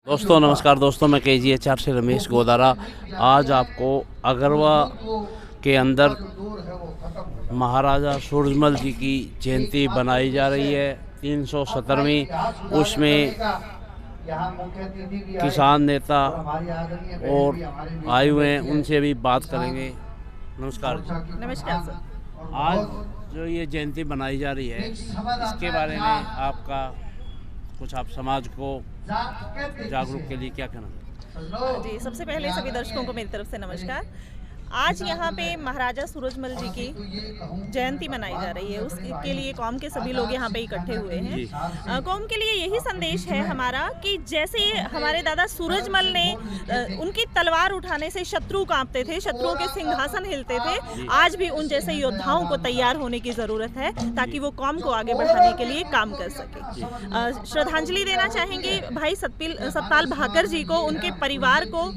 दोस्तों नमस्कार दोस्तों, मैं KGHR से रमेश गोदारा। आज आपको अगरवा के अंदर महाराजा सूरजमल जी की जयंती बनाई जा रही है 317वीं। उसमें किसान नेता और आए हुए हैं, उनसे भी बात करेंगे। नमस्कार जी। नमस्कार सर। आज जो ये जयंती बनाई जा रही है, इसके बारे में आपका कुछ, आप समाज को जागरूक के लिए क्या कहना? जी, सबसे पहले सभी दर्शकों को मेरी तरफ से नमस्कार। आज यहाँ पे महाराजा सूरजमल जी की जयंती मनाई जा रही है, उसके लिए कौम के सभी लोग यहाँ पे इकट्ठे हुए हैं। कौम के लिए यही संदेश है हमारा कि जैसे हमारे दादा सूरजमल ने उनकी तलवार उठाने से शत्रु कांपते थे, शत्रुओं के सिंहासन हिलते थे, आज भी उन जैसे योद्धाओं को तैयार होने की ज़रूरत है ताकि वो कौम को आगे बढ़ाने के लिए काम कर सके। श्रद्धांजलि देना चाहेंगे भाई सतपाल भाकर जी को, उनके परिवार को,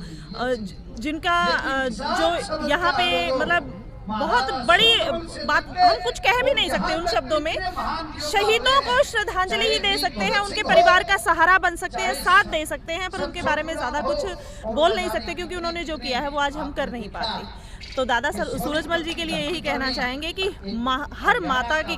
जिनका जो यहाँ पे मतलब बहुत बड़ी बात हम कुछ कह भी नहीं सकते उन शब्दों में। शहीदों को श्रद्धांजलि ही दे सकते हैं, उनके परिवार का सहारा बन सकते हैं, साथ दे सकते हैं, पर उनके बारे में ज़्यादा कुछ बोल नहीं सकते क्योंकि उन्होंने जो किया है वो आज हम कर नहीं पाते। तो दादा सूरजमल जी के लिए यही कहना चाहेंगे कि हर माता की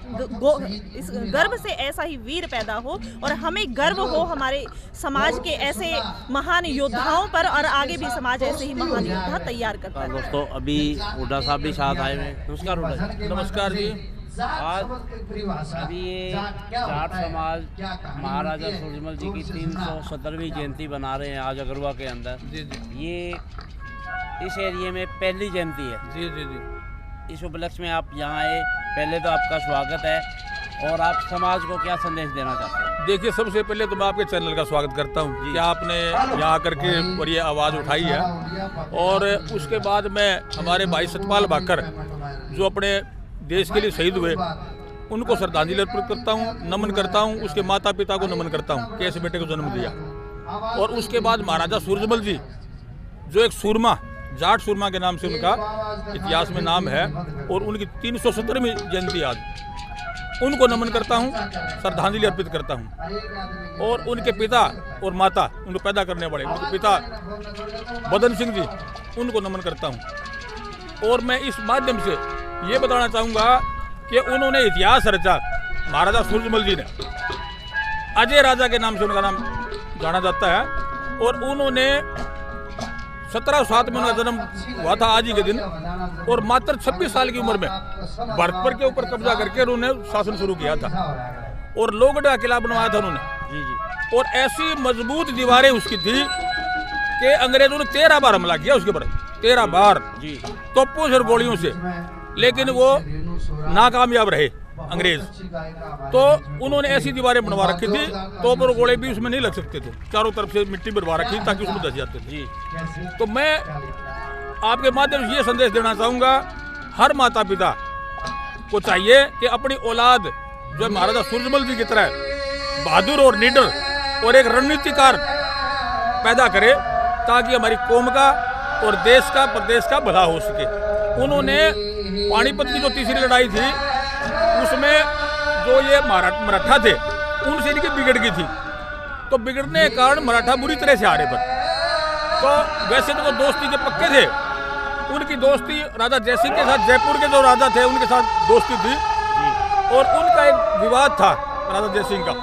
इस गर्भ से ऐसा ही वीर पैदा हो और हमें गर्व हो हमारे समाज के ऐसे महान योद्धाओं पर, और आगे भी समाज ऐसे ही महान योद्धा तैयार करता है। दोस्तों अभी हुड्डा साहब भी साथ आए हुए। नमस्कार हुड्डा जी। नमस्कार जी। आज अभी ये जाट समाज महाराजा सूरजमल जी की 317वीं जयंती बना रहे हैं आज अगरवा के अंदर। जी। ये इस एरिया में पहली जयंती है। जी। इस उपलक्ष्य में आप यहाँ आए, पहले तो आपका स्वागत है, और आप समाज को क्या संदेश देना चाहते हैं? देखिए, सबसे पहले तो मैं आपके चैनल का स्वागत करता हूँ कि आपने यहाँ आकर के और ये आवाज़ उठाई है। और उसके बाद मैं हमारे भाई सतपाल भाकर जो अपने देश के लिए शहीद हुए, उनको श्रद्धांजलि अर्पित करता हूँ, नमन करता हूँ। उसके माता पिता को नमन करता हूँ कि ऐसे बेटे को जन्म दिया। और उसके बाद महाराजा सूरजमल जी जो एक सूरमा, जाट सूरमा के नाम से उनका इतिहास में नाम है, और उनकी 317वीं जयंती आज, उनको नमन करता हूँ, श्रद्धांजलि अर्पित करता हूँ। और उनके पिता और माता, उनको पैदा करने वाले उनके पिता बदन सिंह जी, उनको नमन करता हूँ। और मैं इस माध्यम से ये बताना चाहूँगा कि उन्होंने इतिहास रचा, महाराजा सूरजमल जी ने। अजय राजा के नाम से उनका नाम जाना जाता है। और उन्होंने 1707 में उनका जन्म हुआ था आज ही के दिन, और मात्र 26 साल की उम्र में भरतपुर के ऊपर कब्जा करके उन्होंने शासन शुरू किया था, और लोहगढ़ किला बनवाया था उन्होंने। जी। और ऐसी मजबूत दीवारें उसकी थी कि अंग्रेजों ने 13 बार हमला किया उसके ऊपर, 13 बार जी, तोपों से और गोलियों से, लेकिन वो नाकामयाब रहे अंग्रेज। तो उन्होंने ऐसी दीवारें बनवा रखी थी, तोप और गोले भी उसमें नहीं लग सकते थे, चारों तरफ से मिट्टी बनवा रखी थी ताकि उसमें धस जाते थे। जी। तो मैं आपके माध्यम से ये संदेश देना चाहूँगा, हर माता पिता को चाहिए कि अपनी औलाद जो महाराजा सूरजमल जी की तरह बहादुर और निडर और एक रणनीतिकार पैदा करे, ताकि हमारी कौम का और देश का, प्रदेश का भला हो सके। उन्होंने पानीपत की जो तीसरी लड़ाई थी, उसमें जो ये मराठा थे, उनसे इनकी बिगड़ गई थी, तो बिगड़ने के कारण मराठा बुरी तरह से हारे। पर तो वैसे तो वो दोस्ती के पक्के थे, उनकी दोस्ती राजा जयसिंह के साथ, जयपुर के जो राजा थे उनके साथ दोस्ती थी। और उनका एक विवाद था राजा जयसिंह का,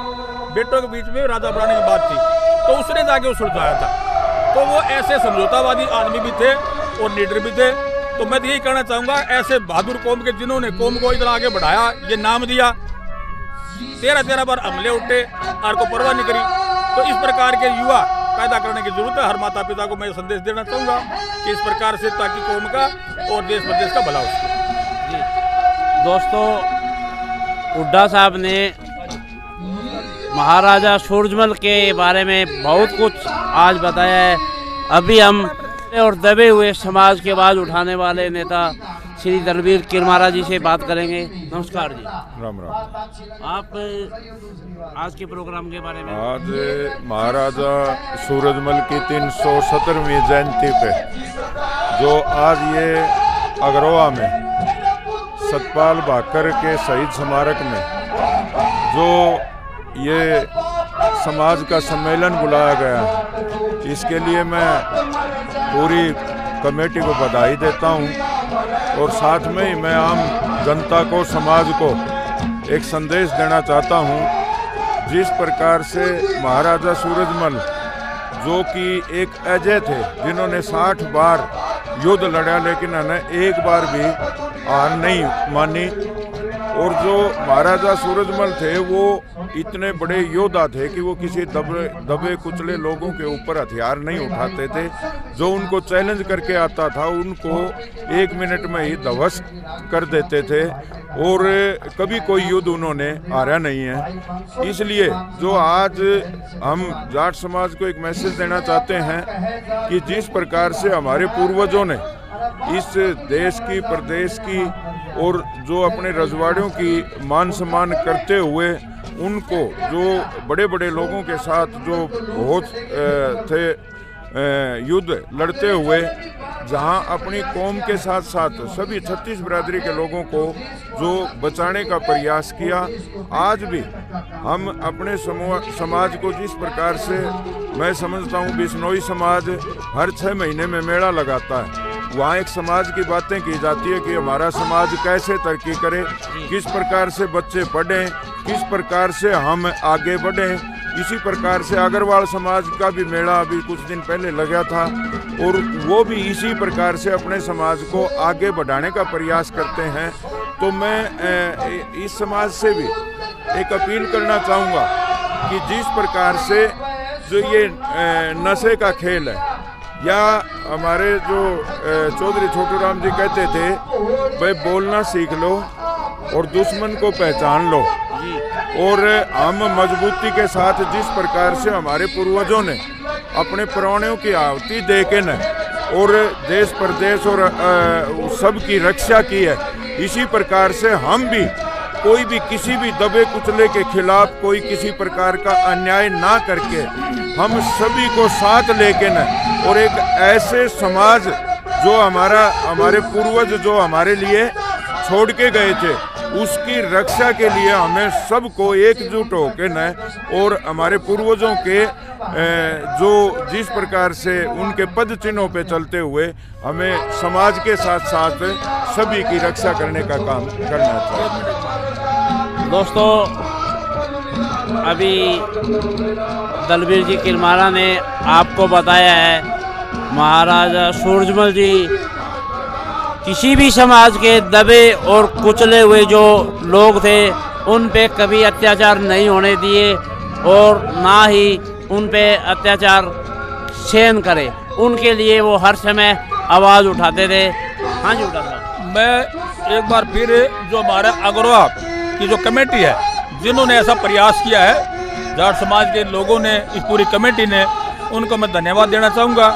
बेटों के बीच में राजा बनाने की बात थी, तो उसने जाके वो सुलझाया था। तो वो ऐसे समझौतावादी आदमी भी थे और लीडर भी थे। तो मैं तो यही कहना चाहूँगा, ऐसे बहादुर कौम के जिन्होंने कौम को इतना आगे बढ़ाया, ये नाम दिया, 13 बार हमले उठे, आर को परवाह नहीं करी। तो इस प्रकार के युवा पैदा करने की जरूरत है। हर माता पिता को मैं संदेश देना चाहूँगा कि इस प्रकार से, ताकि कौम का और देश प्रदेश का भला हो सके। जी दोस्तों, हुड्डा साहब ने महाराजा सूरजमल के बारे में बहुत कुछ आज बताया है। अभी हम और दबे हुए समाज के आवाज उठाने वाले नेता श्री दलबीर किरमारा जी से बात करेंगे। नमस्कार जी। राम राम। आप आज के प्रोग्राम के बारे में? आज महाराजा सूरजमल की 317वीं जयंती पे, जो आज ये अगरवा में सतपाल भाकर के शहीद स्मारक में जो ये समाज का सम्मेलन बुलाया गया, इसके लिए मैं पूरी कमेटी को बधाई देता हूं और साथ में ही मैं आम जनता को, समाज को एक संदेश देना चाहता हूं। जिस प्रकार से महाराजा सूरजमल, जो कि एक अजय थे, जिन्होंने 60 बार युद्ध लड़ा लेकिन उन्हें एक बार भी हार नहीं मानी, और जो महाराजा सूरजमल थे वो इतने बड़े योद्धा थे कि वो किसी दबे कुचले लोगों के ऊपर हथियार नहीं उठाते थे। जो उनको चैलेंज करके आता था उनको 1 मिनट में ही ध्वस्त कर देते थे, और कभी कोई युद्ध उन्होंने हारा नहीं है। इसलिए जो आज हम जाट समाज को एक मैसेज देना चाहते हैं कि जिस प्रकार से हमारे पूर्वजों ने इस देश की, प्रदेश की और जो अपने रजवाड़ियों की मान सम्मान करते हुए उनको, जो बड़े बड़े लोगों के साथ जो बहुत थे युद्ध लड़ते हुए, जहां अपनी कौम के साथ साथ सभी 36 बिरादरी के लोगों को जो बचाने का प्रयास किया, आज भी हम अपने समाज को जिस प्रकार से, मैं समझता हूं बिश्नोई समाज हर 6 महीने में मेला लगाता है, वहाँ एक समाज की बातें की जाती है कि हमारा समाज कैसे तरक्की करे, किस प्रकार से बच्चे पढ़ें, किस प्रकार से हम आगे बढ़ें। इसी प्रकार से अग्रवाल समाज का भी मेला अभी कुछ दिन पहले लगा था, और वो भी इसी प्रकार से अपने समाज को आगे बढ़ाने का प्रयास करते हैं। तो मैं इस समाज से भी एक अपील करना चाहूँगा कि जिस प्रकार से जो ये नशे का खेल है, या हमारे जो चौधरी छोटू राम जी कहते थे, भाई बोलना सीख लो और दुश्मन को पहचान लो, और हम मजबूती के साथ जिस प्रकार से हमारे पूर्वजों ने अपने प्राणों की आहुति दे के न और देश प्रदेश और सब की रक्षा की है, इसी प्रकार से हम भी कोई भी किसी भी दबे कुचले के खिलाफ कोई किसी प्रकार का अन्याय ना करके हम सभी को साथ लेके न, और एक ऐसे समाज जो हमारे पूर्वज जो हमारे लिए छोड़ के गए थे, उसकी रक्षा के लिए हमें सबको एकजुट होकर न, और हमारे पूर्वजों के जो जिस प्रकार से उनके पद चिन्हों पे चलते हुए हमें समाज के साथ साथ सभी की रक्षा करने का काम करना चाहिए। दोस्तों, अभी दलबीर जी किरमारा ने आपको बताया है, महाराजा सूरजमल जी किसी भी समाज के दबे और कुचले हुए जो लोग थे उन पे कभी अत्याचार नहीं होने दिए, और ना ही उन पे अत्याचार सहन करे, उनके लिए वो हर समय आवाज़ उठाते थे। हाँ जी, उठाता। मैं एक बार फिर जो हमारा अग्रवा की जो कमेटी है, जिन्होंने ऐसा प्रयास किया है, जाट समाज के लोगों ने, इस पूरी कमेटी ने, उनको मैं धन्यवाद देना चाहूँगा।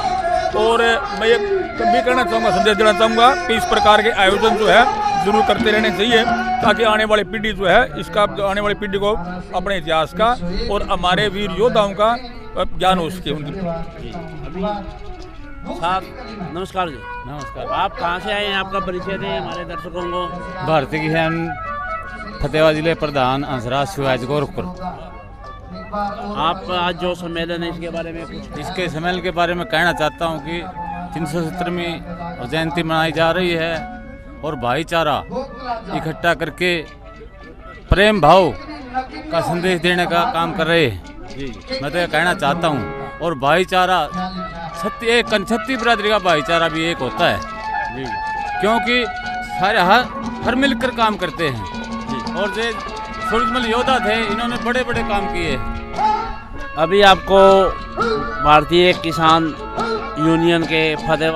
और मैं ये भी कहना चाहूँगा, संदेश देना चाहूँगा कि इस प्रकार के आयोजन जो है जरूर करते रहने चाहिए, ताकि आने वाली पीढ़ी जो है इसका, आने वाली पीढ़ी को अपने इतिहास का और हमारे वीर योद्धाओं का ज्ञान हो सके। उनकी साहब नमस्कार जी। नमस्कार। आप कहाँ से आए हैं, आपका परिचय दें हमारे दर्शकों को। भारतीय किसान फतेहाबाद जिले प्रधान हंसराज शिवाज गोरखपुर। आप आज जो सम्मेलन है इसके बारे में कुछ? इसके सम्मेलन के बारे में कहना चाहता हूँ कि 370वीं जयंती मनाई जा रही है, और भाईचारा इकट्ठा करके प्रेम भाव का संदेश देने का काम कर रहे हैं। मैं तो ये कहना चाहता हूँ, और भाईचारा छत्ती बिरादरी का भाईचारा भी एक होता है, क्योंकि सारे हर मिलकर काम करते हैं, और जो सूरजमल योद्धा थे, इन्होंने बड़े बड़े काम किए। अभी आपको भारतीय किसान यूनियन के फतेह